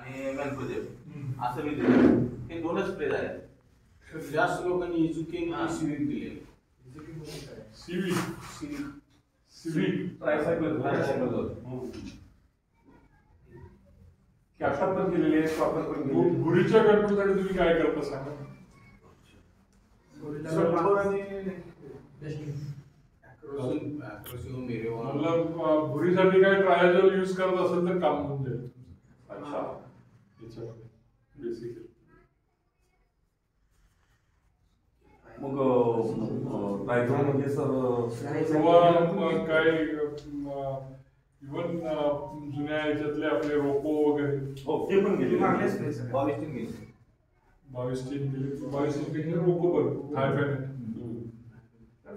आणि मॅनकोजेब असं मी दिलं. हे दोनच स्प्रे झाले. जास्त लोकांनी इझुकिन आणि सिविक दिले. सिविक ट्रायसायकल कॅप्टन पण केलेले आहेत, प्रॉपर पण केलेले. गुरीच्या कंट्रोलसाठी तुम्ही काय करता सांगा? भुरीसाठी काय ट्रायझोल यूज करत असेल तर काम होऊन जाईल. अच्छा, बेसिकली मग ट्रायझोल म्हणजे सर काय इव्हन जुन्या ह्याच्यातले आपले रोपो वगैरे ते पण गेले. 22 तीन रोपो पण थायफॅनेट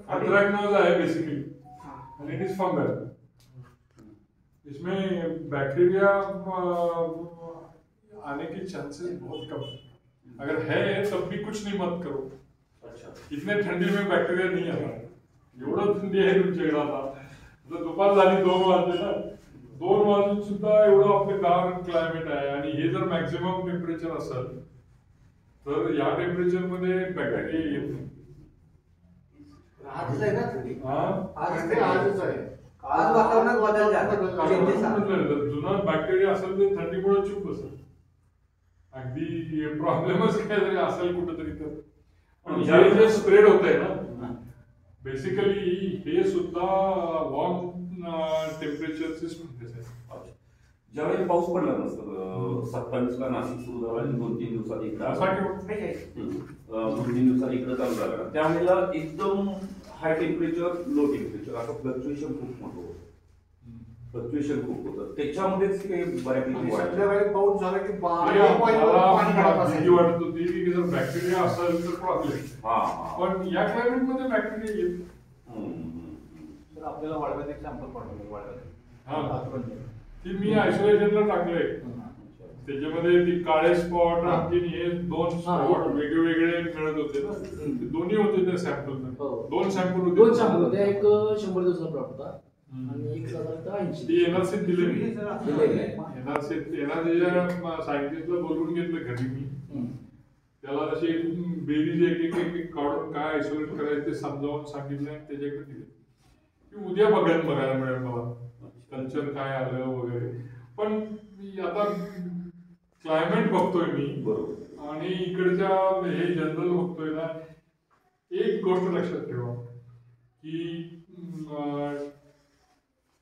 एंथ्रैक्नोज है basically and it is fungal. इसमें बैक्टीरिया आने की चांसेस बहुत कम है. अगर है तब भी कुछ नहीं मत करो. अच्छा, इतने ठंडी में बैक्टीरिया नहीं आता. एवढं थंडी आहे तुमच्याकडे आता. आता दुपार झाली 2 वाजले ना, 2 वाजून सुद्धा एवढं आपलं गार क्लायमेट आहे. आणि हे जर मॅक्झिमम टेम्परेचर असेल तर या टेम्परेचर मध्ये बॅक्टेरिया येत नाही. आजच आहे ना थंडी. आजच आहे. आज वातावरणात बदल झाला. जुना बॅक्टेरिया असेल तर थंडीमुळे चूप असेल. अगदी प्रॉब्लेमच काय जरी असेल कुठेतरी तर. पण जे स्प्रेड होत आहे ना, बेसिकली हे सुद्धा वॉर्म टेम्परेचरचे स्प्रेड आहे. ज्यावेळी पाऊस पडला नसतं 27ला नाशिक सुरू झाला आणि 2-3 दिवसात इकडं 2-3 दिवसात इकडं चालू झाला. त्यावेळेला एकदम हाय टेम्परेचर लो टेम्परेचर असं फ्लक्च्युएशन खूप मोठं होतं. फ्लक्च्युएशन खूप होतं. त्याच्यामध्येच काही बऱ्यापैकी संध्याकाळी पाऊस झाला की भीती वाटत होती की जर बॅक्टेरिया असेल तर प्रॉब्लेम. पण या क्लायमेट मध्ये बॅक्टेरिया येत. आपल्याला वाळव्यात एक सॅम्पल पाठवलं. वाळव्यात ती मी आयसोलेशनला टाकलंय. त्याच्यामध्ये ती काळे स्पॉट आणखी हे 2 स्पॉट वेगवेगळे मिळत होते ना. दोन्ही होते त्या सॅम्पल मध्ये. 2 सॅम्पल होते. 2 सॅम्पल होते. एक 100 दिवसाचा प्लॉट होता आणि एक साधारणतः 80. ती एनआरसी दिली मी. एनआरसीच्या सायंटिस्टला बोलवून घेतलं घरी मी. त्याला अशी बेरीज एक काढून काय आयसोलेट करायचं ते समजावून सांगितलं आणि त्याच्याकडे दिले. उद्या बघायला मिळेल मला कल्चर काय आलं वगैरे. पण आता क्लायमेट बघतोय मी बरोबर आणि इकडच्या हे जनरल बघतोय ना. एक गोष्ट लक्षात ठेवा की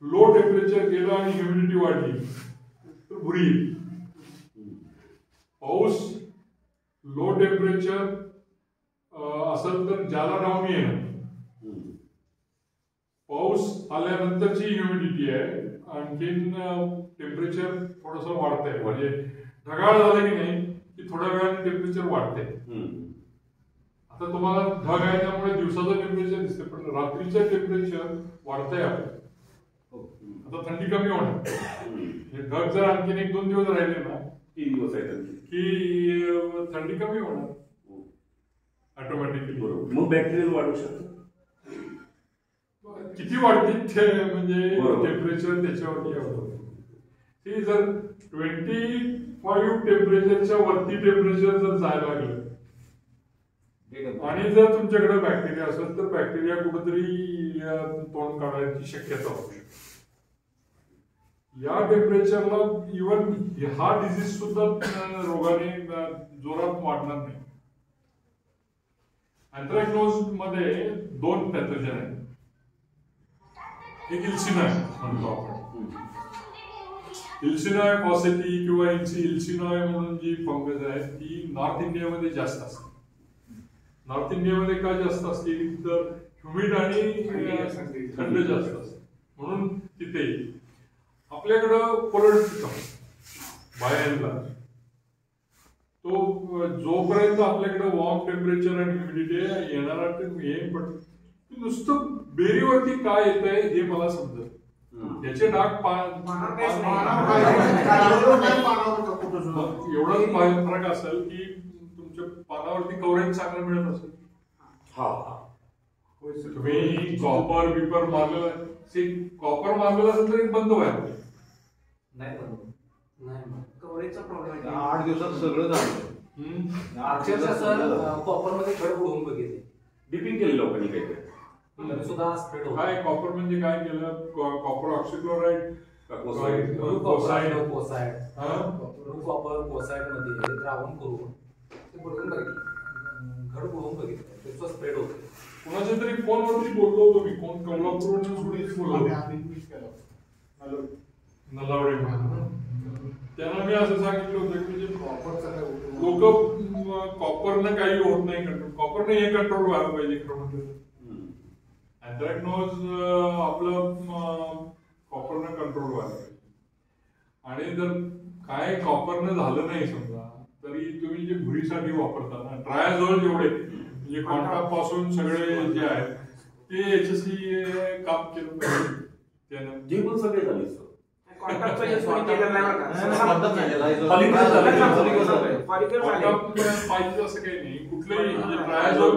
लो टेम्परेचर गेलं आणि ह्युमिडिटी वाढली तर भुरी येईल. पाऊस लो टेम्परेचर असेल तर ज्याला डाऊन येणार. पाऊस आल्यानंतरची ह्युमिडिटी आहे. आणखीन टेम्परेचर थोडस वाढतंय. म्हणजे ढगाळ झालं की नाही की थोड्या वेळाने टेम्परेचर वाढतंय. आता तुम्हाला ढग आहे त्यामुळे दिवसाचं टेम्परेचर दिसते पण रात्रीचं टेम्परेचर वाढतंय आपलं. आता थंडी कमी होणार. हे ढग जर आणखीन 1-2 दिवस राहिले ना 3 दिवस आहे की थंडी कमी होणार ऑटोमॅटिकली. मग बॅक्टेरिया वाढू शकतो. किती वाढतील ते म्हणजे टेम्परेचर त्याच्यावरती अवलंबून. ती जर 25 टेम्परेचरच्या वरती टेम्परेचर जर जायला लागलं आणि जर तुमच्याकडे बॅक्टेरिया असेल तर बॅक्टेरिया कुठेतरी तोंड काढायची शक्यता होऊ शकते. या टेम्परेचरला इव्हन हा डिझीज सुद्धा रोगाने जोरात वाढणार नाही. अँथ्रॅक्नोज मध्ये 2 पॅथोजन आहेत. एक इल्सिनॉय म्हणतो आपण. इल्सिनॉय फॉसेटी किंवा इल्सिनॉय म्हणून जी फंगस आहे ती नॉर्थ इंडियामध्ये जास्त असते. नॉर्थ इंडियामध्ये का जास्त असते तर ह्युमिड आणि थंड जास्त असते म्हणून तिथे. आपल्याकडं पलट बाहेरला तो जोपर्यंत आपल्याकडे वॉर्म टेम्परेचर आणि ह्युमिडिटी येणारा पण नुसतं बेरीवरती काय येत आहे हे मला समजत. त्याचे डाग एवढाच फरक असेल की तुमच्या पानावरती कव्हरेज चांगलं मिळत असेल. तुम्ही कॉपर बिपर मारलेलं कॉपर मारलेलं असेल तरी बंद व्हायला नाही. कव्हरेजचा प्रॉब्लेम आहे. 8 दिवसात सगळं झालं. अक्षरशः सर कॉपर मध्ये खड उडवून बघितले, डिपिंग केले लोकांनी काहीतरी. तरी सुद्धा स्प्रेड होत. काय कॉपर म्हणजे काय केलं? Copper oxychloride, कोसाईड. कॉपर कोसाईड मध्ये द्रावण करून ते बुडवून बघितलं, घड बुडवून बघितलं, त्याचा स्प्रेड होतो. कोणाच्या तरी फोनवरती बोललो होतो मी, कोण कोल्हापूरवरून बोललो नलावडे म्हणून. त्यांना मी असं सांगितलं होतं की म्हणजे लोक कॉपरनं काही होत नाही कंट्रोल, कॉपरनं हे कंट्रोल व्हायला पाहिजे खरं म्हटलं. अँथ्रॅकनोज आपलं कॉपरनं कंट्रोल व्हायला पाहिजे. आणि जर काय कॉपरनं झालं नाही समजा, तरी तुम्ही जे भुईसाठी वापरता ना ट्रायाझोल जेवढे म्हणजे कॉन्टॅक्ट पासून सगळे जे आहेत ते याच्याशी काम केलं पाहिजे. त्यानं जे पण सगळे झाले सर. कॉन्टॅक्टचा यूज कोणी केलेला नाही बरं का. स्पर्धाच झालेला आहे. Follicle झालं. Follicle झाले. कॉन्टॅक्ट पाहिजे असं काही नाही. कुठलंही म्हणजे ट्रायाझोल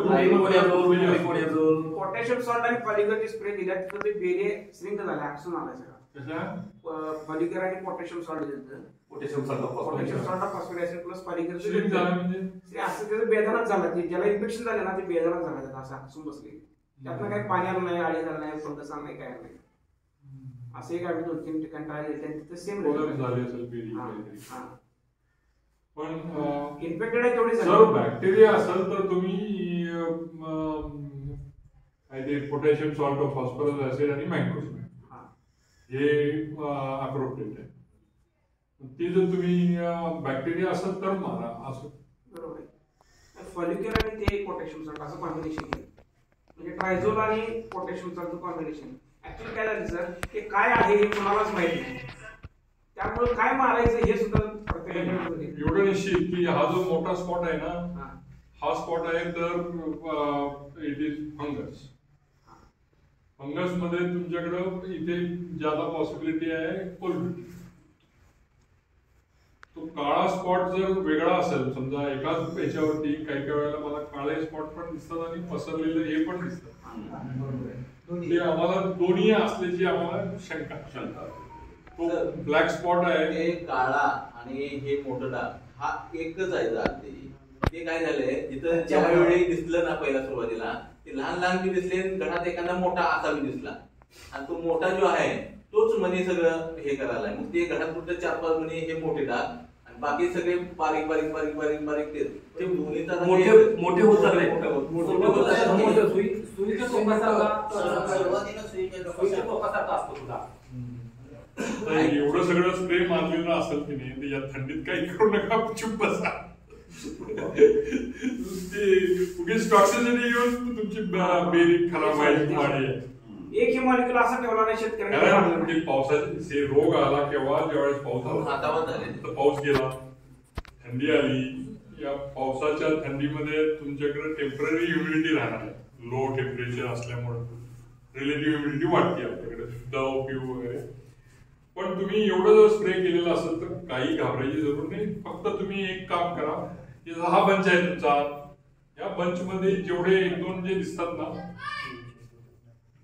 पोटॅशियम सॉल्ट आणि फॉलिकरचे स्प्रे दिल्या तिथं ते बेरे श्रिंक झाले, ऍक्शन आला सगळा. कशा फॉलिकर आणि पोटॅशियम सॉल्ट दिलं. Potassium potassium sulphur. Salt phosphoric acid plus Folicur shrink झालं म्हणजे ते असं त्याचं बेदानाच झालं. ते ज्याला इन्फेक्शन झालं ना ते बेदानाच झालं, त्याचं असं हसून बसले. त्यातनं काही पाणी आलं नाही, आळी झालं नाही, फंगस आलं नाही, काय नाही. असं एक आम्ही 2-3 ठिकाणी ट्रायल केले, तिथे सेम कोलॅप्स झाली असेल बेरी काहीतरी. पण इन्फेक्टेड आहे तेवढी जर बॅक्टेरिया असेल तर तुम्ही काय ते potassium salt of phosphorus acid आणि मँगोज हे अप्रोप्रिएट आहे. ती जर तुम्ही बॅक्टेरिया असेल तर मारा असं. बरोबर आहे. फॉलिक्युलर आणि ते पोटॅशियम सॉल्ट असं कॉम्बिनेशन आहे, म्हणजे ट्रायझोल आणि पोटॅशियम सॉल्टचं कॉम्बिनेशन. ऍक्च्युअली काय झालं सर, हे काय आहे हे कुणालाच माहिती नाही, त्यामुळे काय मारायचं हे सुद्धा प्रत्येकाने एवढं निश्चित की हा जो मोठा स्पॉट आहे ना, हा स्पॉट आहे तर इट इज फंगस. फंगस मध्ये तुमच्याकडं इथे ज्यादा पॉसिबिलिटी आहे कोलबिट. तो काळा स्पॉट जर वेगळा असेल समजा एकाच याच्यावरती, काही काही वेळेला मला काळे स्पॉट पण दिसतात आणि पसरलेले हे पण दिसतात. ते आम्हाला दोन्ही असल्याची आम्हाला शंका. तो ब्लॅक स्पॉट आहे हे काळा आणि हे मोठं डाग हा एकच आहे जात. ते काय झालंय, जिथं ज्यावेळी दिसलं ना पहिला सुरुवातीला ते लहान लहान बी दिसले, घरात एखादा मोठा असा बी दिसला, आणि तो मोठा जो आहे तोच मनी सगळं हे करायला. मग ते घरात कुठं 4-5 मनी हे मोठे डाग आणि बाकी सगळे बारीक बारीक बारीक बारीक बारीक ते दोन्हीचा मोठे होत चालले. सुईच्या टोकासारखा असतो तुला. एवढं सगळं स्प्रे मारलेलं असेल की नाही, तर या थंडीत काही करू नका, चुप बसा. ते टॉक्सिसिटी येऊन तुमची बेरी खराब व्हायची वाढी आहे. एक हे मॉलिक्युल असा ठेवला नाही शेतकऱ्यांनी. पावसाचे रोग आला केव्हा, ज्यावेळेस पाऊस आला तर पाऊस गेला, थंडी आली. या पावसाच्या थंडीमध्ये तुमच्याकडे टेम्पररी ह्युमिडिटी राहणार आहे. लो टेम्परेचर असल्यामुळे रिलेटिव्ह ह्युमिडिटी वाढते आपल्याकडे, दव पिऊ वगैरे. पण तुम्ही एवढं जर स्प्रे केलेलं असेल तर काही घाबरायची जरूर नाही. फक्त तुम्ही एक काम करा, की हा बंच आहे तुमचा, या बंच मध्ये जेवढे 1-2 जे दिसतात ना,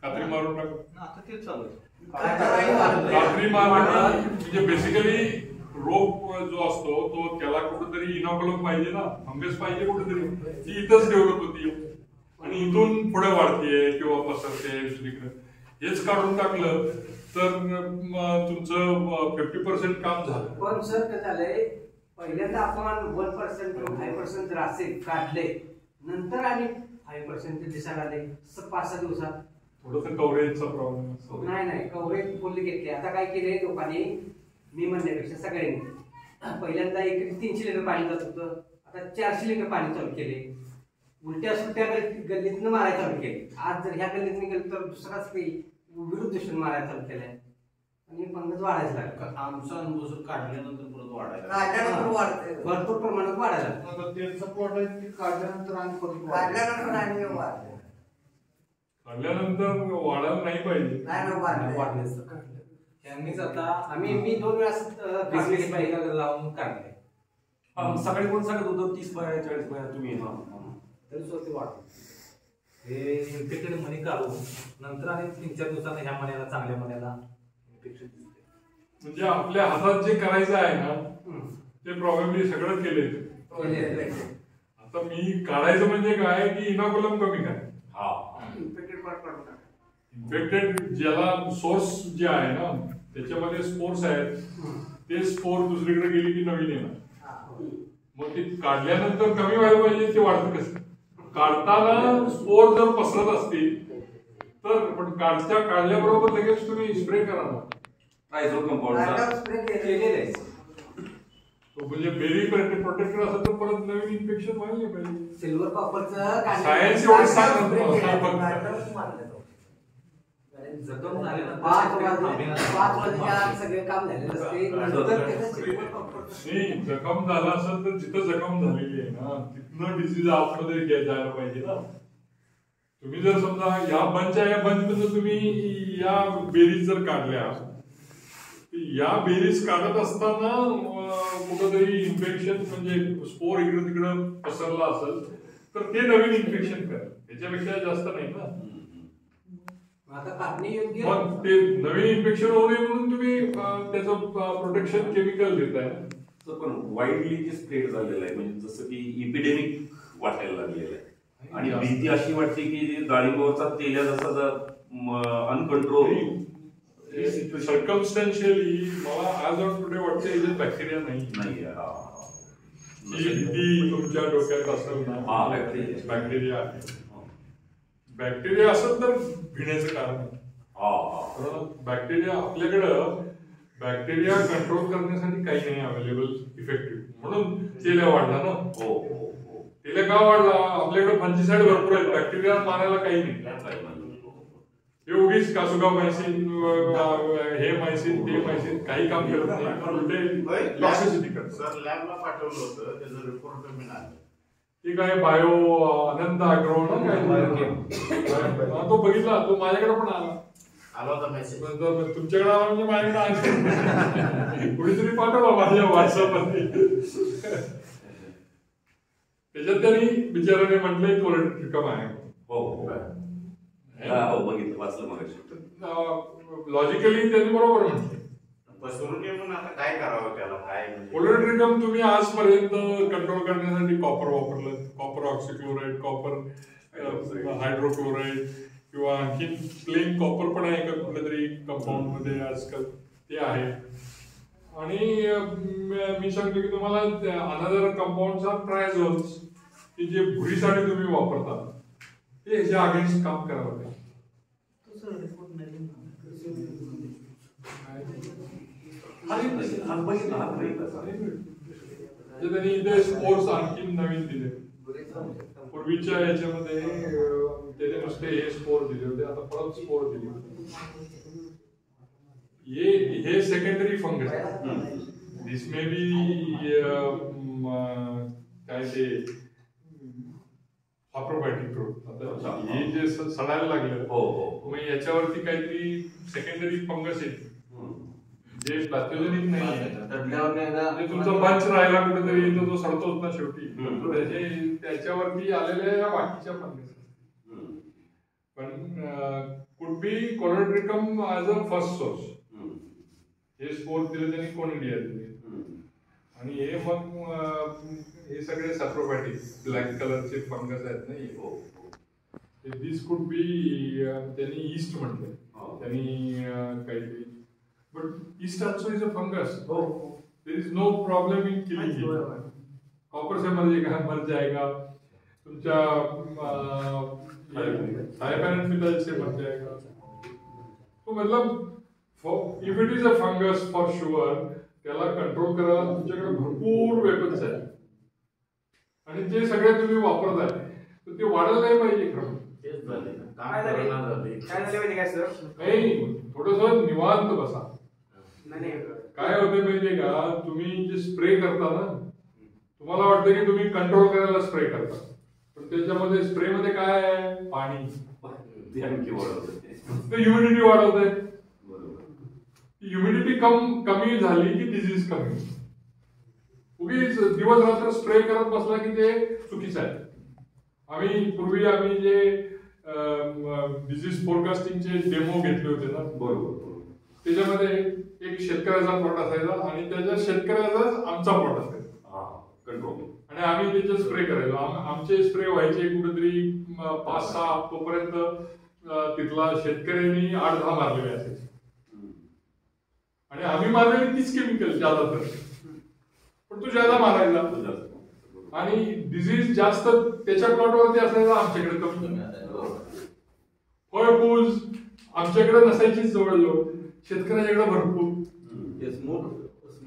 कात्री मारून टाका. आता तेच चालू कात्री मारली म्हणजे बेसिकली रोग जो असतो तो त्याला कुठेतरी इनॉक्युलम पाहिजे ना, फंगस पाहिजे कुठेतरी, ती इथंच डेव्हलप होती आणि इथून पुढे वाढतीये किंवा पसरते दुसरीकडे. हेच काढून टाकलं तर तुमचं 50% काम झालं. पण सर काय झालंय, पहिल्यांदा आपण 1% किंवा 5% जर असेल काढले, नंतर आणि 5% दिसायला आले 5-6 दिवसात. थोडंसं कव्हरेजचा प्रॉब्लेम असतो. नाही कव्हरेज फुल घेतले. आता काय केलंय लोकांनी, मी म्हणण्यापेक्षा सगळ्यांनी, पहिल्यांदा 300 लिटर पाणी जात होतं, आता 400 लिटर पाणी चालू केले. उलट्या सुट्ट्या गल्लीतनं मारायला चालू केले. आज जर ह्या गल्लीतनं गेलं तर दुसराच काही विरुद्ध दिशेने मारायला चालू केलाय आणि फंगस वाढायला लागला. आमचा अनुभव काढल्यानंतर परत वाढायला भरपूर प्रमाणात वाढायला. आता त्यांचा प्लॉट आहे की काढल्यानंतर आणि परत काढल्यानंतर वाढायला नाही पाहिजे. त्यांनीच आता मी 2 वेळा लावून काढले. सकाळी कोण सांगत होतं 30 बाया 40 बाया तुम्ही तरी स्वतः वाढले. हे इन्फेक्टेड मनी काढून नंतर आणि 3-4 दिवसांनी ह्या मण्याला, चांगल्या मण्याला इन्फेक्शन दिसते. म्हणजे आपल्या हातात जे करायचं आहे ना ते प्रॉब्लेमली सगळं केलंय. आता मी काढायचं म्हणजे काय की इनॉक्युलम कमी काय, इन्फेक्टेड पार्ट काढून टाका. इन्फेक्टेड ज्याला सोर्स जे आहे ना त्याच्यामध्ये स्पोर्स आहेत, ते स्पोर दुसरीकडे गेली की नवीन येणार. मग ते काढल्यानंतर कमी व्हायला पाहिजे, ते वाढतं कसं? काढताना स्पोर जर पसरत असतील तर पण काढल्याबरोबर लगेच तुम्ही स्प्रे करा ना. ट्रायझोल कंपाऊंड म्हणजे बेरी प्रोटेक्टेड असेल तर परत नवीन इन्फेक्शन व्हायला पाहिजे. सिल्वर कॉपरचं सायन्स एवढं सांगत जखम झाल्यानंतर 5 वाजता सगळे काम झालेलं असते. नंतर त्याचं सिल्वर कॉपरचं नाही, जखम झाला असेल तर जिथं जखम झालेली आहे ना तिथनं डिसीज आतमध्ये जायला पाहिजे ना. तुम्ही जर समजा या बंच आहे, या बंच मधून तुम्ही या बेरीज जर काढल्या, या बेरीज काढत असताना कुठंतरी इन्फेक्शन म्हणजे स्पोर इकडं तिकडं पसरला असेल तर ते नवीन इन्फेक्शन करेल, त्याच्यापेक्षा जास्त नाही ना. आता काढणी योग्य मग ते नवीन इन्फेक्शन होऊ नये म्हणून तुम्ही त्याचं प्रोटेक्शन केमिकल देताय. पण वाईडली जे स्प्रेड झालेलं आहे, म्हणजे जसं की इपिडेमिक वाटायला लागलेलं आहे आणि भीती अशी वाटते की डाळिंबावरचा तेल्या जसा अनकंट्रोल सर्कमस्टन्शियली मला आज ऑन टुडे वाटतं याच्यात बॅक्टेरिया नाही. भीती तुमच्या डोक्यात असेल ना, बॅक्टेरिया आहे. बॅक्टेरिया असेल तर भिण्याचं कारण आहे. बॅक्टेरिया आपल्याकडं बॅक्टेरिया कंट्रोल करण्यासाठी काही नाही अवेलेबल इफेक्टिव्ह, म्हणून तेल्या वाढला ना. तेल्या का वाढला? आपल्याकडे फंजिसाइड भरपूर आहेत, बॅक्टेरिया मारायला काही नाही. उगीच कासुगा मायसिन, हे मायसिन ते मायसिन काही काम करत नाही. टॉक्सिसिटी करत. सर लॅबला पाठवलं होतं, त्याचं रिपोर्ट मिळालं. ते काय बायो अनंत अग्रव ना काय, तो बघितला, तो माझ्याकडे पण आला होता मेसेज. तुमच्याकडे आला म्हणजे माझ्याकडे आला, कुणीतरी पाठवला माझ्या व्हॉट्सअपवरती. त्याच्यात त्यांनी बिचाराने म्हटलंय कोलेट रिकम आहे. बघितलं, वाचलं मग. लॉजिकली त्यांनी बरोबर म्हटलं. पसरून म्हणून आता काय करावं त्याला, काय कोलेट रिकम तुम्ही आजपर्यंत कंट्रोल करण्यासाठी कॉपर वापरलं, कॉपर ऑक्सिक्लोराईड, कॉपर हायड्रोक्लोराईड किंवा आणखी प्लेन कॉपर पण आहे का कुठल्या तरी कंपाऊंड मध्ये आजकाल ते आहे. आणि मी सांगतो की तुम्हाला अनदर कंपाऊंड आर ट्रायझोल्स की जे भुरीसाठी तुम्ही वापरता ते ह्याच्या अगेन्स्ट काम करावं लागेल. त्यांनी इथे स्पोर्ट्स आणखी नवीन दिले. पूर्वीच्या याच्यामध्ये त्याने नुसते हे स्पोर दिले होते, आता परत स्पोर दिले. हे सेकंडरी फंगस आहे. दिस मे बी काय ते हायड्रोफायटिक ग्रोथ. आता हे जे सडायला लागलं मग याच्यावरती काहीतरी सेकंडरी फंगस येते जे पॅथोजेनिक नाही आहे. तुमचा बंच राहिला कुठेतरी तर तो सडतोच ना शेवटी, त्याच्यावरती आलेल्या बाकीच्या फंगस. पण could be Colletotrichum as a first source. हे स्पोर दिले त्यांनी कोनिडिया दिले आणि हे मग हे सगळे सॅप्रोफायटिक ब्लॅक कलरचे फंगस आहेत ना. दिस कुड बी त्यांनी ईस्ट म्हटलं, त्यांनी काहीतरी. But yeast also is a fungus. There is no problem in killing it. Copper से मर जाएगा, तुमच्या थायपॅनफिथाइल से मर जाएगा. तो मतलब if it is a fungus for sure त्याला कंट्रोल करायला तुमच्याकडे भरपूर वेपन्स आहेत आणि ते सगळे तुम्ही वापरताय तर ते वाढायला नाही पाहिजे. खरं काय झाले माहिती काय सर, नाही थोडस निवांत बसा. काय होते माहितीये का, तुम्ही जे स्प्रे करता ना तुम्हाला वाटतं की तुम्ही कंट्रोल करायला स्प्रे करता, पण त्याच्यामध्ये स्प्रे मध्ये काय आहे, पाणी. ह्युमिडिटी वाढवत आहे. ह्युमिडिटी कमी झाली की डिझीज कमी. उगीच दिवस रात्र स्प्रे करत बसला की ते चुकीचं आहे. पूर्वी आम्ही जे डिझीज फोरकास्टिंगचे डेमो घेतले होते ना, बरोबर, त्याच्यामध्ये एक शेतकऱ्याचा प्लॉट असायचा आणि त्याच्या शेतकऱ्याचाच आमचा प्लॉट असायचा कंट्रोल. आणि आम्ही त्याचे स्प्रे करायचो. आमचे स्प्रे व्हायचे कुठेतरी 5-6 तोपर्यंत तिथला शेतकऱ्यांनी 8-10 मारलेले असायचे आणि आम्ही मारलेली 30 केमिकल ज्यादा तर, पण तो ज्यादा मारायचा आणि डिझीज जास्त त्याच्या प्लॉटवरती असायचा, आमच्याकडे कमी. फळफूस आमच्याकडे नसायचीच जवळजवळ, शेतकऱ्याच्याकडे भरपूर.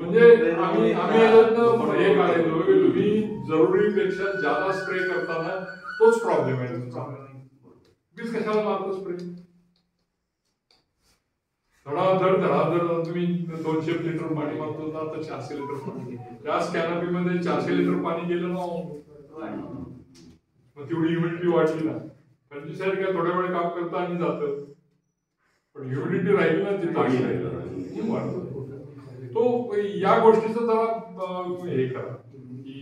म्हणजे आम्ही याच्यातनं हे काढायचो की तुम्ही जरुरीपेक्षा जादा स्प्रे करताना तोच प्रॉब्लेम आहे तुमचा. उगीच कशाला मारतो स्प्रे? धडाधड तुम्ही 200 लिटर पाणी मारतो ना, आता 400 लिटर पाणी. त्या कॅनॉपी मध्ये 400 लिटर पाणी गेलं ना, मग तेवढी ह्युमिडिटी वाढली ना. पेस्टिसाइड काय थोड्या वेळ काम करतं आणि जातं, पण ह्युमिडिटी राहिली ना तिथं वाढतं. तो या गोष्टीचं जरा हे करा की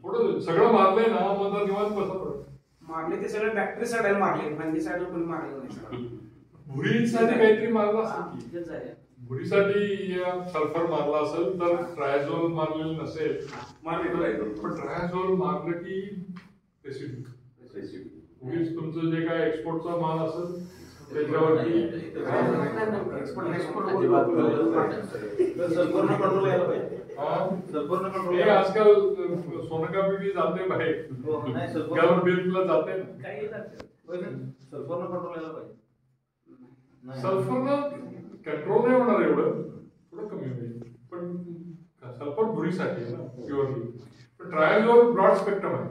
थोडं सगळं मारलंय ना, मग निवांत बसा पडत. मारले ते सगळे बॅक्टेरियासाइड मारले, फंगीसाइड कोणी मारले नाही. भुरीसाठी काहीतरी मारलं असेल की, भुरीसाठी सल्फर मारला असेल तर ट्रायझोल मारलेलं नसेल, पण ट्रायझोल मारलं की रेसिड्यू. उगीच तुमचं जे काय एक्सपोर्टचा माल असेल त्याच्यावरती आजकाल सोनकापी बी जाते बाहेर, बिलला जाते ना. सल्फरनं कंट्रोल नाही होणार, एवढं थोडं कमी होईल, पण सल्फर भुरीसाठी आहे ना प्युअरली. पण ट्रायझोल ब्रॉड स्पेक्ट्रम आहे,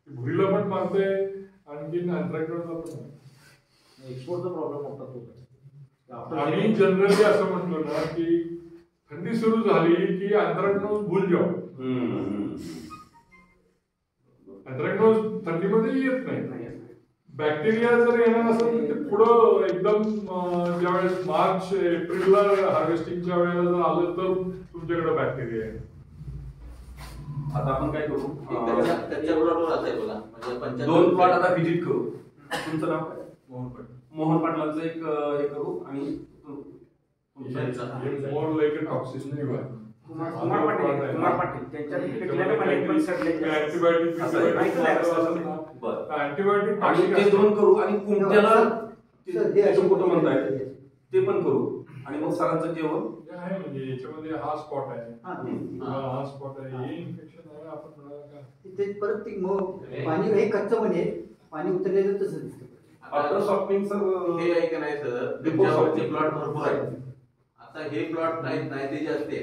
भुरीला पण मारते आणखीन अँथ्रॅक्नोजला पण. एक्सपोर्टचा प्रॉब्लेम होता. आम्ही जनरली असं म्हटलो ना की थंडी सुरू झाली की अँथ्रॅक्नोज भूल जाओ. अँथ्रॅक्नोज थंडीमध्ये येत नाही. बॅक्टेरिया जर येणार असेल तर ते पुढं एकदम ज्यावेळेस मार्च एप्रिलला हार्वेस्टिंगच्या वेळेला जर आलं तर तुमच्याकडे बॅक्टेरिया आहे. आता आपण काय करू, त्याच्या प्लॉटवर असाय बघा, म्हणजे 2 प्लॉट आता व्हिजिट करू. तुमचं नाव काय? मोहन पाटलांचं एक हे करू आणि मोर लाईक अ टॉक्सिसिटी आहे. कुमार पाटील त्यांच्या अँटीबायोटिक आणि ते 2 करू आणि कुंट्याला कुठं म्हणताय ते पण करू आणि मग सरांचं जेवण आहे. म्हणजे याच्यामध्ये हा स्पॉट आहे, हा स्पॉट आहे, हे इन्फेक्शन आहे. आपण ते परत पाणी हे कच्चं म्हणजे पाणी उतरलेलं तसं दिसतं. आफ्टर सॉफ्टनिंग सर हे आहे का नाही सर, तुमच्यावरचे प्लॉट भरपूर आहेत. आता हे प्लॉट नाही ते जे असते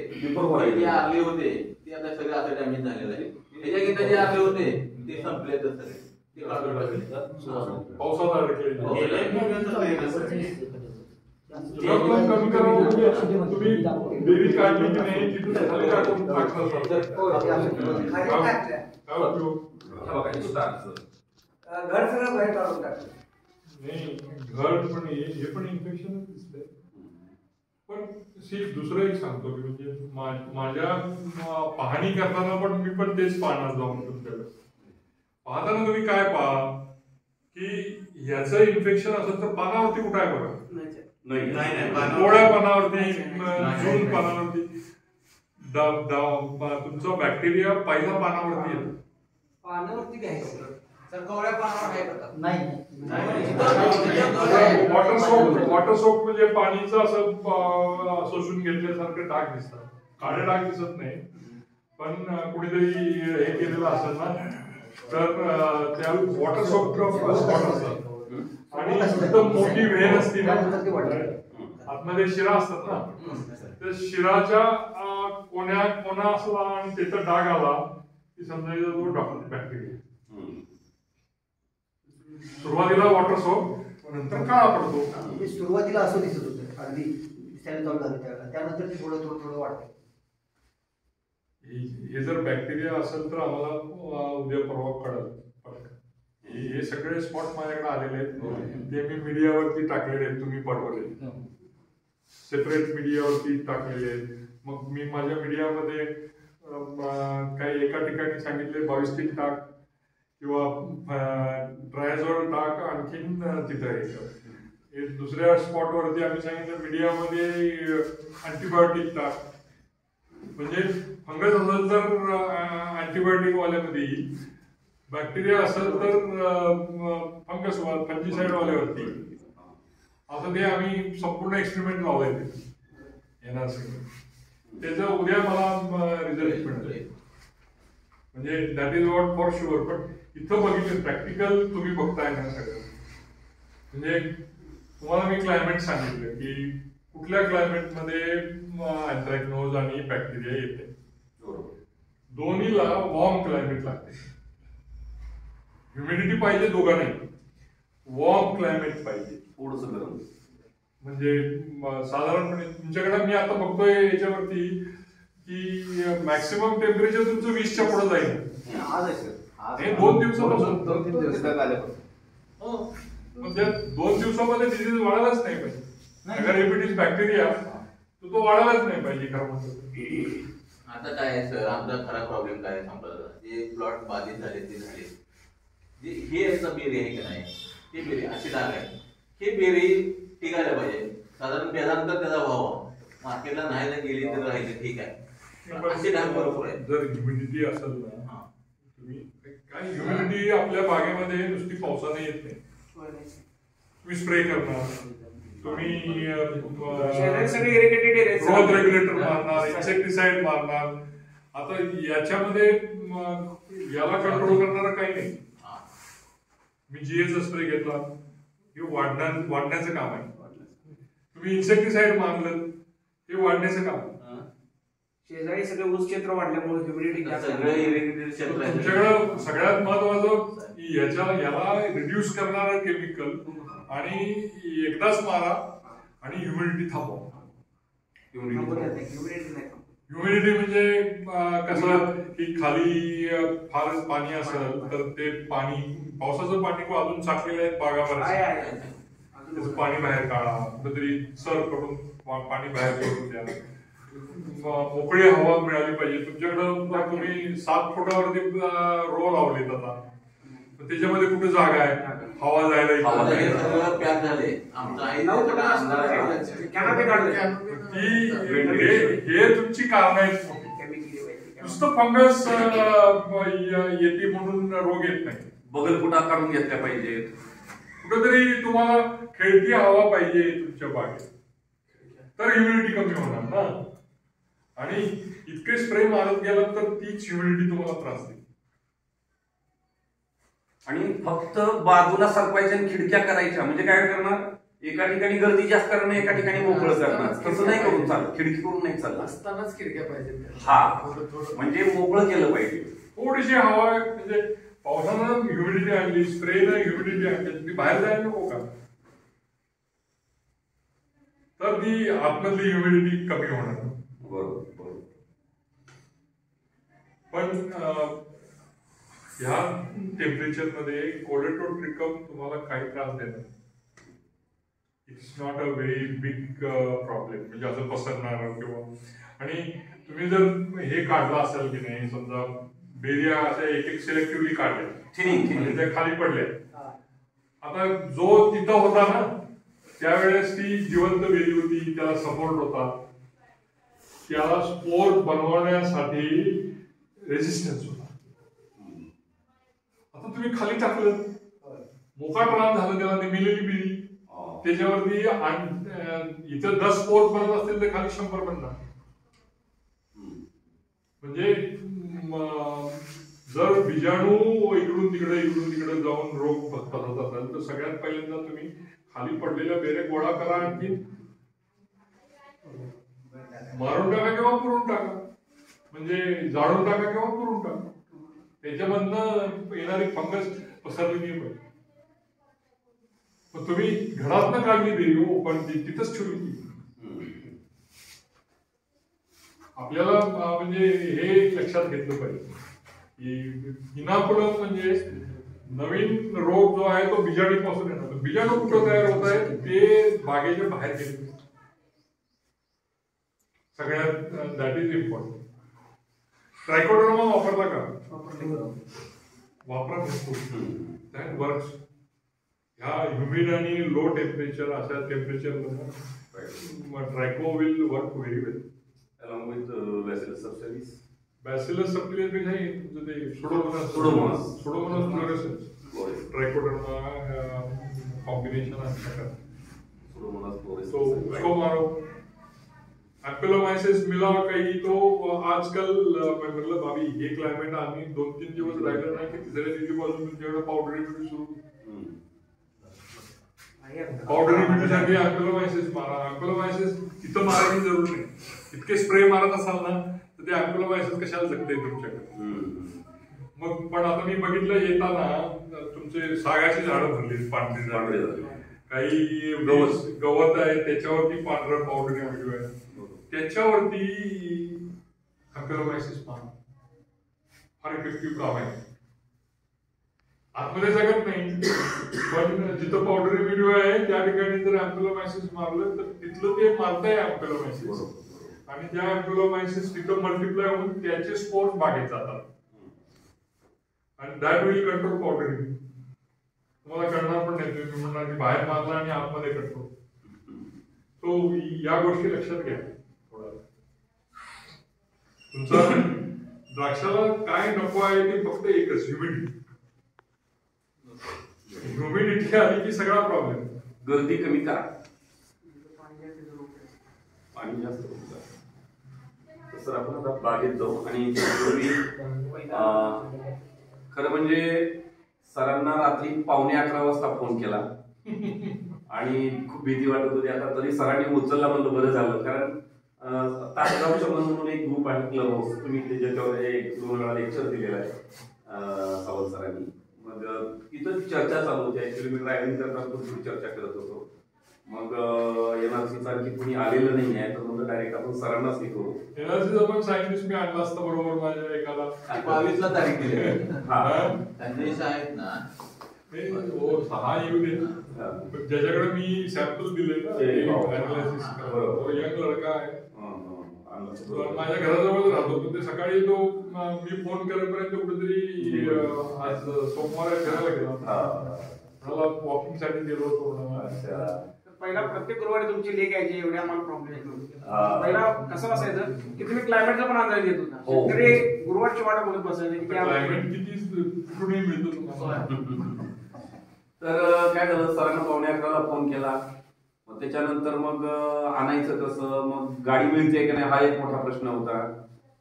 जे आले होते ते आता सगळे असं डॅमेज झालेलं आहे. त्याच्याकिंत जे आले होते ते संपले तर सगळे ते पावसात अडकले. कमी करा, तुम्ही बेरी काढली की नाही तिथून खाली टाकून घर सगळं बाहेर काढून टाकलं. नाही, घर पण हे पण इन्फेक्शनच दिसतंय. पण दुसरं एक सांगतो की म्हणजे माझ्या पाहणी करताना पण मी पण तेच पाहणार जाऊन तुमच्याकडे. पाहताना तुम्ही काय पहा की ह्याचं इन्फेक्शन असेल तर पानावरती कुठं आहे बघा, पोळ्या पानावरती, जून पानावरती. तुमचा बॅक्टेरिया पहिला पानावरती येतो. पानावरती घ्यायचं तर कवळ्या पानावर काय करतात? नाही. वॉटर सोप म्हणजे पाणीचं असं शोषून घेतल्यासारखं डाग दिसतात. काळे डाग दिसत नाही, पण कुणीतरी हे केलेलं असेल ना तर त्या वॉटर सोप स्पॉट असतात. आणि एकदम मोठी वेल असते ना, आतमध्ये शिरा असतात ना, त्या शिराच्या कोणा असला आणि त्याचा डाग आला की समजायचा तो बॅक्टेरिया. सुरुवातीला वॉटर सोप, नंतर काळा पडतो. सुरुवातीला असं दिसत होतं, अगदी दिसायला चालू झालं त्यावेळेला, त्यानंतर ते थोडं थोडं थोडं वाढतं. हे जर बॅक्टेरिया असेल तर आम्हाला उद्या परवा कळलं. हे सगळे स्पॉट माझ्याकडे आलेले आहेत, ते मी मीडियावरती टाकलेले आहेत. तुम्ही पाठवले सेपरेट मीडियावरती टाकलेले आहेत. मग मी माझ्या मीडियामध्ये काही एका ठिकाणी सांगितले 22 टाक किंवा ट्रायझोल टाक, आणखीन तिथं हे दुसऱ्या स्पॉटवरती आम्ही सांगितलं मीडियामध्ये अँटीबायोटिक टाक, म्हणजे फंगस असेल तर अँटीबायोटिक वाल्यामध्ये येईल, बॅक्टेरिया असेल तर फंगस फंजीसाईड वाल्यावरती येईल. असं ते आम्ही संपूर्ण एक्सपेरिमेंट लावलंय NRC. त्याचा उद्या मला रिझल्ट मिळेल, म्हणजे that is what for sure. पण इथं बघितलं प्रॅक्टिकल तुम्ही बघताय ना सगळं, म्हणजे तुम्हाला मी क्लायमेट सांगितलं की कुठल्या क्लायमेटमध्ये अँथ्रॅकनोज आणि बॅक्टेरिया येते. दोन्हीला वॉर्म क्लायमेट लागते. ह्युमिडिटी पाहिजे दोघांनाही, वॉर्म क्लायमेट पाहिजे थोडंसं गरम. म्हणजे साधारणपणे तुमच्याकडे मी आता बघतोय याच्यावरती की मॅक्सिमम टेम्परेचर तुमचं 20च्या पुढे जाईल. हे 2 दिवसापासून 2-3 दिवस म्हणजे 2 दिवसामध्ये डिसीज वाढायलाच नाही पाहिजे. अगर हेपेटिस बॅक्टेरिया तो वाढायलाच नाही पाहिजे खरं म्हणतो. आता काय आहे सर, आमचा खरा प्रॉब्लेम काय सांगतो, जे प्लॉट बाधित झाले ते झाले, जे हे असं बेरी आहे की नाही, हे बेरी अशी डाग आहे, हे बेरी टिकायला पाहिजे. साधारण त्यानंतर त्याचा भाव मार्केटला नाही ना गेली तर राहिली ठीक आहे, अशी डाग बरोबर आहे. जर ह्युमिडिटी असेल ना, तुम्ही काय ह्युमिडिटी आपल्या बागेमध्ये नुसती पावसाने येत नाही. तुम्ही स्प्रे करणार, तुम्ही ग्रोथ रेग्युलेटर मारणार, इन्सेक्टिसाइड मारणार. आता याच्यामध्ये याला कंट्रोल करणारा काही नाही. मी GS स्प्रे घेतला, हे वाढण्याचं काम आहे. तुम्ही इन्सेक्टिसाइड मारलं, हे वाढण्याचं काम आहे. शेजारी सगळे ऊस क्षेत्र वाढल्यामुळे ह्युमिडिटी तुमच्याकडं सगळ्यात महत्वाचं याला रिड्यूस करणारं केमिकल आणि एकदाच मारा आणि ह्युमिडिटी थांबवा. ह्युमिडिटी म्हणजे कसं की खाली फार पाणी असेल तर ते पाणी, पावसाचं पाणी अजून साठलेलं आहे बागावर, त्याचं पाणी बाहेर काढा, कुठेतरी सर करून पाणी बाहेर करून द्या. मोकळी हवा मिळाली पाहिजे. तुमच्याकडं तुम्ही 7 फुटावरती रो लावलेत आता, त्याच्यामध्ये कुठे जागा आहे हवा जायला, पॅक झाले हे तुमची कारण आहेत. नुसतं फंगस येते म्हणून रोग येत नाही. बगलफुटा काढून घेतल्या पाहिजेत. कुठेतरी तुम्हाला खेळती हवा पाहिजे तुमच्या बागेत, तर ह्युमिडिटी कमी होणार ना. आणि इतके स्प्रे मारत गेला तर तीच ह्युमिडिटी तुम्हाला त्रास देईल. आणि फक्त बाजूला सरपायच्या आणि खिडक्या करायच्या, म्हणजे काय करणार, एका ठिकाणी गर्दी जास्त करणार, एका ठिकाणी मोकळं करणार. तसं नाही करून चालत, खिडकी करून नाही चालत. असतानाच खिडक्या पाहिजे. हा, म्हणजे मोकळं केलं पाहिजे. थोडीशी हवा, म्हणजे पावसानं ह्युमिडिटी आणली, स्प्रेनं ह्युमिडिटी आणली, तुम्ही बाहेर जायला नको का, तर ती आतमधली ह्युमिडिटी कमी होणार. बरोबर. पण ह्या टेम्परेचर मध्ये कोलेटोट्रिकम तुम्हाला काही त्रास देणार. It's not a very big problem, म्हणजे असं पसरणार किंवा. आणि तुम्ही जर हे काढलं असेल की नाही, समजा बेरिया अशा एक सिलेक्टिव्हली काढल्या, त्या खाली पडल्या, आता जो तिथं होता ना त्यावेळेस ती जिवंत बेरी होती, त्याला सपोर्ट होता, त्याला स्पोर बनवण्यासाठी रेजिस्टन्स होता. आता तुम्ही खाली टाकलं, मोकाट रान झालं, त्याला ती मिलेली बेरी, त्याच्यावरती इथं 10 स्पोर बनत असतील तर खाली 100 बनणार. म्हणजे जर बीजाणू इकडून तिकडे जाऊन रोग पसरत असेल तर सगळ्यात पहिल्यांदा तुम्ही खाली पडलेल्या बेरे गोळा करा, आणखी मारून टाका किंवा पुरून टाका, म्हणजे जाळून टाका किंवा पुरून टाका. त्याच्यामधनं येणारी फंगस पसरली नाही पाहिजे. तुम्ही घरातनं काढली बेरी, पण तिथंच ठेवली. आपल्याला म्हणजे हे लक्षात घेतलं पाहिजे की इनाकुलम म्हणजे नवीन रोग जो आहे तो बिजाणीपासून येणार. बिजाणू कुठं तयार होत आहे ते बागेच्या बाहेर गेले, सगळ्यात दॅट इज इम्पॉर्टंट. ट्रायकोडर्मा वापरला का? वापरा, दॅट वर्क्स. ह्या ह्युमिड आणि लो टेम्परेचर अशा temperature Tricho will work very well along with Bacillus subtilis. Bacillus subtilis पेक्षा तुमचं ते Pseudomonas. Pseudomonas fluorescens Trichoderma combination असतं Pseudomonas तो fluorescens. उसको मारो एम्पेलोमाइसिस मिला काही तो आजकाल मतलब अभी हे क्लायमेट आम्ही 2-3 दिवस राहिलं नाही की तिसऱ्या दिवशीपासून तुमच्याकडे पावडरी मिळू सुरू पावडरी मिळण्यासाठी एम्पेलोमाइसिस मारा एम्पेलोमाइसिस तिथं मारायची जरूर नाही इतके स्प्रे मारत असाल ना तर ते एम्पेलोमाइसिस कशाला जगते तुमच्याकडे मग पण आता मी बघितलं येताना तुमचे सागाची झाडं भरली पांढरी झाली काही गवत आहे त्याच्यावरती पांढरं पावडरी मिळू आहे त्याच्यावरती एम्पेलोमाइसिस मारा फार इफेक्टिव्ह काम आहे आतमध्ये जगत नाही पण जिथं पावडरी व्हिडिओ आहे त्या ठिकाणी जर एम्पेलोमाइसिस मारलं तर तिथलं ते मारताय एम्पेलोमाइसिस आणि त्या एम्पेलोमाइसिस तिथं मल्टिप्लाय होऊन त्याचे स्पोर्स बागेत जातात आणि दॅट विल कंट्रोल पावडरी तुम्हाला कळणार पण नाही तुम्ही म्हणणार की बाहेर मारला आणि आतमध्ये कंट्रोल तो या गोष्टी लक्षात घ्या थोडा तुमचा द्राक्षाला काय नको आहे ते फक्त एकच ह्युमिडिटी आली की सगळा प्रॉब्लेम गर्दी कमी करा पाणी जास्त तर आपण आता बागेत जाऊ आणि त्यापूर्वी खरं म्हणजे सरांना रात्री 11:15 वाजता फोन केला आणि खूप भीती वाटत होती आता तरी सरांनी उचलला म्हणलं बरं झालं कारण तासगावच्या म्हणून एक ग्रुप आहे क्लब हाऊस तुम्ही त्याच्यावर 1-2 वेळा लेक्चर दिलेलं आहे सावंत सरांनी मग तिथं चर्चा चालू होती ऍक्च्युली मी ड्रायव्हिंग करताना थोडी चर्चा करत होतो मग एनआरसीचा आणखी कुणी आलेलं नाही आहे तर मग डायरेक्ट आपण सरांनाच हे करू एनआरसीचा पण सायंटिस्ट मी आणला असता बरोबर माझ्या एकाला 22 ला तारीख दिली संदेश आहेत ना 6 येऊ दे ज्याच्याकडे मी सॅम्पल दिले ना अनालिसिस यंग लडका आहे माझ्या घराजवळ राहतो पण ते सकाळी तो मी फोन करेपर्यंत कुठेतरी आज सोमवार फिरायला गेला मला वॉकिंग साठी गेलो होतो पहिला प्रत्येक गुरुवारी तुमची लेख यायची एवढे आम्हाला प्रॉब्लेम येतो पहिला कसं असायचं की तुम्ही क्लायमेटचा पण अंदाज देत होता शेतकरी गुरुवारची वाट बघत बसायचे की क्लायमेट किती कुठे मिळतो तुम्हाला तर काय झालं सरांना 11:15 फोन केला मग त्याच्यानंतर मग आणायचं कसं मग गाडी मिळते की नाही हा एक मोठा प्रश्न होता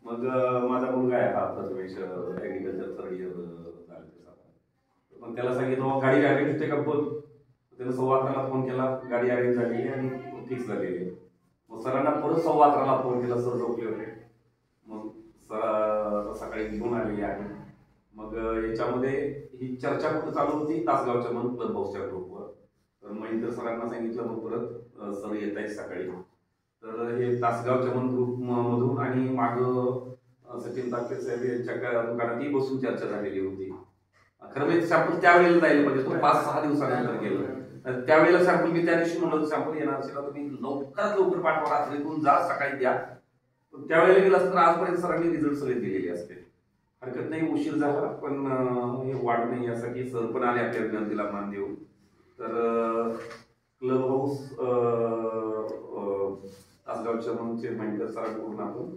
मग माझा मुलगा आहे हा प्रथमेश ऍग्रिकल्चर 3rd इयर पण त्याला सांगितलं गाडी अरेंज होते का बघ त्यानं 11:15 फोन केला गाडी अरेंज झाली आणि फिक्स झालेली मग सरांना परत 11:15 फोन केला सर झोपले होते मग सर सकाळी घेऊन आलेली आहे मग याच्यामध्ये ही चर्चा कुठं चालू होती तासगावच्या म्हणून क्लब हाऊसच्या ग्रुपवर तर महेंद्र सरांना सांगितलं मग परत सर येत आहेत सकाळी तर हे तासगावच्या म्हणून ग्रुप मधून आणि मागं सचिन तापे साहेब यांच्या दुकानातही बसून चर्चा झालेली होती खरं म्हणजे सॅम्पल त्यावेळेला जायला पाहिजे तो 5-6 दिवसानंतर गेलं त्यावेळेला सॅम्पल मी त्या दिवशी म्हणलं सॅम्पल येणार असेल तुम्ही लवकरात लवकर पाठवा रात्रीतून जा सकाळी द्या त्यावेळेला गेलं असतं तर आजपर्यंत सरांनी रिझल्ट सगळे दिलेले असते हरकत नाही उशीर झाला पण हे वाढ नाही यासाठी सर पण आले आपल्या विनंतीला मान देऊ तर क्लब हाऊस तासगावच्या म्हणून चेअरमॅन सरांकडून आपण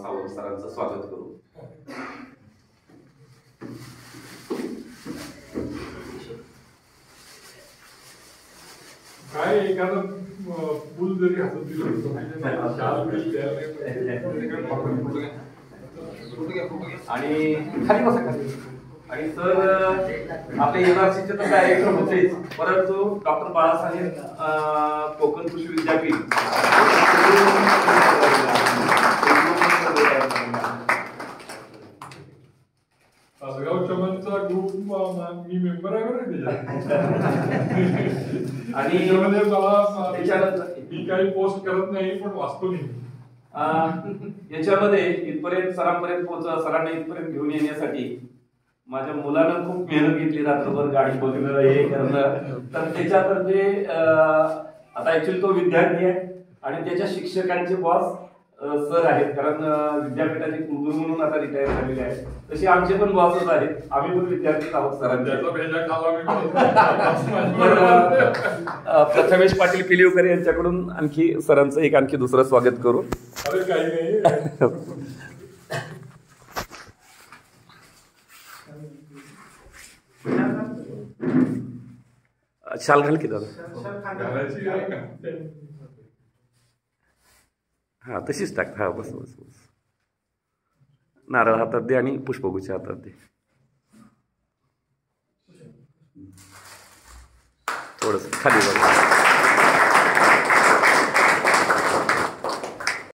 सावंत सरांचं स्वागत करू काय एखादं फुल जरी हातात दिलं आणि खाली बसा खाली आणि सर आपले एनआरसीचे तर डायरेक्टर होतेच परंतु डॉक्टर बाळासाहेब कोकण कृषी विद्यापीठ तासगाव चमनचा ग्रुप मी मेंबर आहे बरं आणि त्याच्यामध्ये मला त्याच्यानंतर मी काही पोस्ट करत नाही पण वाचतो नाही याच्यामध्ये इथपर्यंत सरांपर्यंत सरांना इथपर्यंत घेऊन येण्यासाठी माझ्या मुलानं खूप मेहनत घेतली रात्रभर गाडी बघणं हे करणं तर त्याच्यातर्फे आता ऍक्च्युली तो विद्यार्थी आहे आणि त्याच्या शिक्षकांचे बॉस सर आहेत, कारण विद्यापीठाचे कुलगुरू म्हणून आता रिटायर झालेले आहेत. तसे आमचे पण बॉसच आहेत, आम्ही पण विद्यार्थीच आहोत सरांचे. प्रथमेश पाटील पिलीवकर यांच्याकडून आणखी सरांचं आणखी दुसरं स्वागत करू. अरे काही नाही. शाल घाल की दादा. घालायची आहे का? हा तशीच टाक. हा बस बस बस. नारळ हातात दे आणि पुष्पगुच्छ हातात दे. थोडंसं खाली बघ.